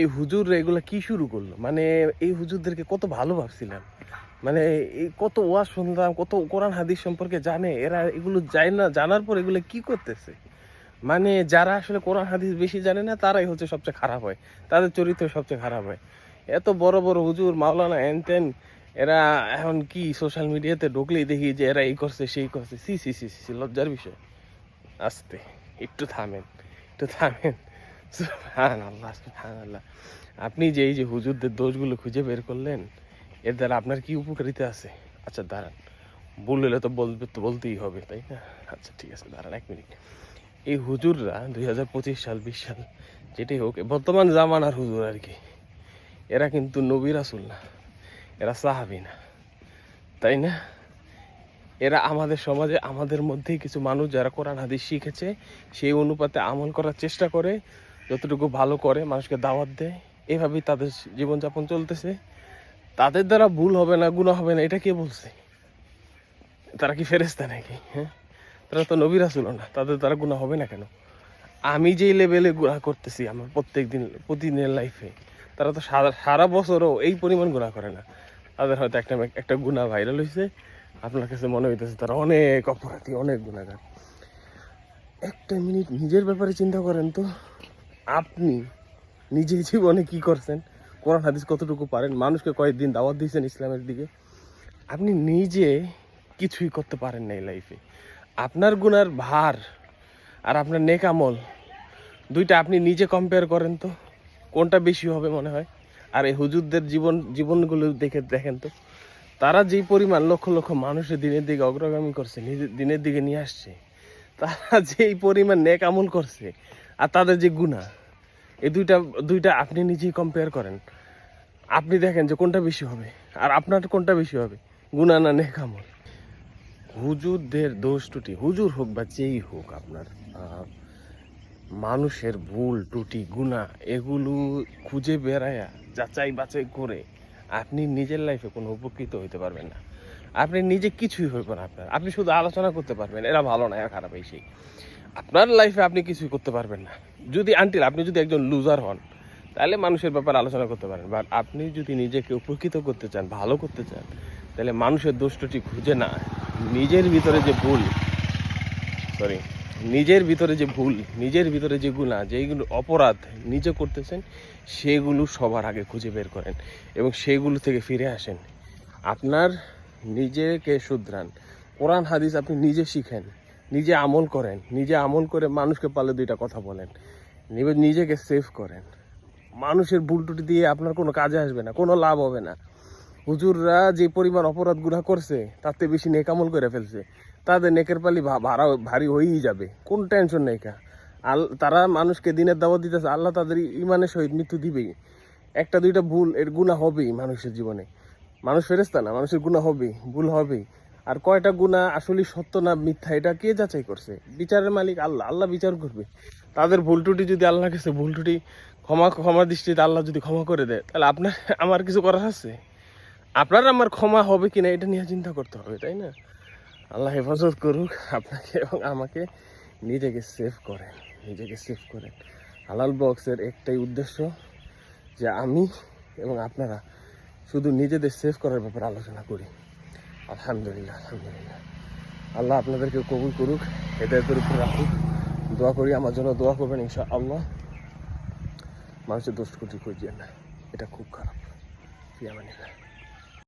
এই হুজুররা এগুলা কি শুরু করলো? মানে এই হুজুরদেরকে কত ভালো ভাবছিলাম, মানে এই কত ওয়াজ শুনলাম, কত কোরআন হাদিস সম্পর্কে জানে, এরা এগুলো যায় না, জানার পর এগুলো কি করতেছে? মানে যারা আসলে কোরআন হাদিস বেশি জানে না তারাই হচ্ছে সবচেয়ে খারাপ হয়, তাদের চরিত্র সবচেয়ে খারাপ হয়। এত বড় বড় হুজুর মাওলানা হ্যান ত্যান, এরা এখন কি সোশ্যাল মিডিয়াতে ঢুকলেই দেখি যে এরা এই করছে সেই করছে। সি সি সি সি, লজ্জার বিষয়। আস্তে, একটু থামেন, একটু থামেন। সুবহানাল্লাহ, সুবহানাল্লাহ। আপনি যে এই যে হুজুরদের দোষগুলো খুঁজে বের করলেন, এর দ্বারা আপনার কি উপকারিতা আছে? আচ্ছা দাঁড়ান, ভুল হলে তো বলতেই হবে, তাই না? আচ্ছা ঠিক আছে, দাঁড়ান 1 মিনিট। এই হুজুররা 2025 সাল 20 সাল যেটাই হোক, বর্তমান জামানার হুজুর আর কি, এরা কিন্তু নবী রাসূল না, এরা সাহাবী না, তাই না? এরা আমাদের সমাজে আমাদের মধ্যেই কিছু মানুষ যারা কোরআন হাদিস শিখেছে, সেই অনুপাতে আমল করার চেষ্টা করে, যতটুকু ভালো করে মানুষকে দাওয়াত দেয়, এভাবেই তাদের জীবনযাপন চলতেছে। তাদের দ্বারা ভুল হবে না, গুনাহ হবে না, এটা কে বলছে? তারা কি ফেরেশতা নাকি? হ্যাঁ, তারা তো নবী রাসূলও না, তাদের দ্বারা গুনাহ হবে না কেন? আমি যেই লেভেলে গুনাহ করতেছি আমার প্রতিদিনের লাইফে, তারা তো সারা বছরও এই পরিমাণ গুনাহ করে না। তাদের হয়তো একটা গুনাহ ভাইরাল হয়েছে, আপনার কাছে মনে হইতেছে তারা অনেক অপরাধী, অনেক গুনাহগার। একটা মিনিট নিজের ব্যাপারে চিন্তা করেন তো। আপনি নিজে জীবনে কি করছেন? কোরআন হাদিস কতটুকু পারেন? মানুষকে কয়েকদিন দাওয়াত দিয়েছেন ইসলামের দিকে? আপনি নিজে কিছুই করতে পারেন না এই লাইফে। আপনার গুনার ভার আর আপনার নেক আমল, দুইটা আপনি নিজে কম্পেয়ার করেন তো, কোনটা বেশি হবে মনে হয়? আর এই হুজুরদের জীবনগুলো দেখেন তো, তারা যেই পরিমাণ লক্ষ লক্ষ মানুষের দিনের দিকে অগ্রগামী করছে, নিজের দিনের দিকে নিয়ে আসছে, তারা যেই পরিমাণ নেক আমল করছে, আর তাদের যে গুনাহ, এই দুইটা দুইটা আপনি নিজেই কম্পেয়ার করেন। আপনি দেখেন যে কোনটা বেশি হবে, আর আপনার কোনটা বেশি হবে, গুনাহ না নেক আমল? হুজুরদের দোষ ত্রুটি, হুজুর হোক বা যেই হোক, আপনার মানুষের ভুল ত্রুটি গুনাহ এগুলো খুঁজে বেড়ায়া যাচাই বাছাই করে আপনি নিজের লাইফে কোনো উপকৃত হইতে পারবেন না। আপনি নিজে কিছুই হইবেন না আপনার, আপনি শুধু আলোচনা করতে পারবেন এরা ভালো না এরা খারাপ, এই সেই। আপনার লাইফে আপনি কিছুই করতে পারবেন না। যদি আপনি যদি একজন লুজার হন, তাহলে মানুষের ব্যাপারে আলোচনা করতে পারেন। বাট আপনি যদি নিজেকে উপকৃত করতে চান, ভালো করতে চান, তাহলে মানুষের দোষ ত্রুটি খুঁজে না, নিজের ভিতরে যে ভুল, সরি, নিজের ভিতরে যে ভুল, নিজের ভিতরে যে গুনাহ, যেইগুলো অপরাধ নিজে করতেছেন, সেগুলো সবার আগে খুঁজে বের করেন এবং সেগুলো থেকে ফিরে আসেন। আপনার নিজেকে শুধরান, কোরআন হাদিস আপনি নিজে শিখেন, নিজে আমল করেন, নিজে আমল করে মানুষকে পারলে দুইটা কথা বলেন, নিজেকে সেভ করেন। মানুষের ভুল ত্রুটি দিয়ে আপনার কোনো কাজে আসবে না, কোনো লাভ হবে না। হুজুররা যে পরিমাণ অপরাধ গুনাহ করছে, তাতে বেশি নেক আমল করে ফেলছে, তাদের নেকের পালি ভারী হয়েই যাবে, কোন টেনশন নেই কা। তারা মানুষকে দিনের দাওয়াত দিতেছে, আল্লাহ তাদের ইমানের সহিত মৃত্যু দিবেই। একটা দুইটা ভুল এর গুনাহ হবেই মানুষের জীবনে। মানুষ ফেরেশতা না, মানুষের গুনাহ হবেই, ভুল হবেই। আর কয়টা গুনাহ আসলে সত্য না মিথ্যা, এটা কে যাচাই করছে? বিচারের মালিক আল্লাহ, আল্লাহ বিচার করবে। তাদের ভুল ত্রুটি যদি আল্লাহর কাছে ভুল ত্রুটি ক্ষমা দৃষ্টিতে আল্লাহ যদি ক্ষমা করে দেয়, তাহলে আপনার আমার কিছু করার আছে? আপনার আমার ক্ষমা হবে কিনা এটা নিয়ে চিন্তা করতে হবে, তাই না? আল্লাহ হেফাজত করুক আপনাকে এবং আমাকে। নিজেকে সেভ করেন, নিজেকে সেভ করেন। হালাল বক্সের একটাই উদ্দেশ্য যে আমি এবং আপনারা শুধু নিজেদের সেভ করার ব্যাপারে আলোচনা করি। আলহামদুলিল্লাহ, আলহামদুলিল্লাহ। আল্লাহ আপনাদেরকে কবুল করুক, হেদায়েতের উপর রাখুক। দোয়া করি, আমার জন্য দোয়া করবেন ইনশাআল্লাহ। মানুষের দোষ ত্রুটি খুঁজিয়ে না, এটা খুব খারাপ। ফি আমানিল্লাহ।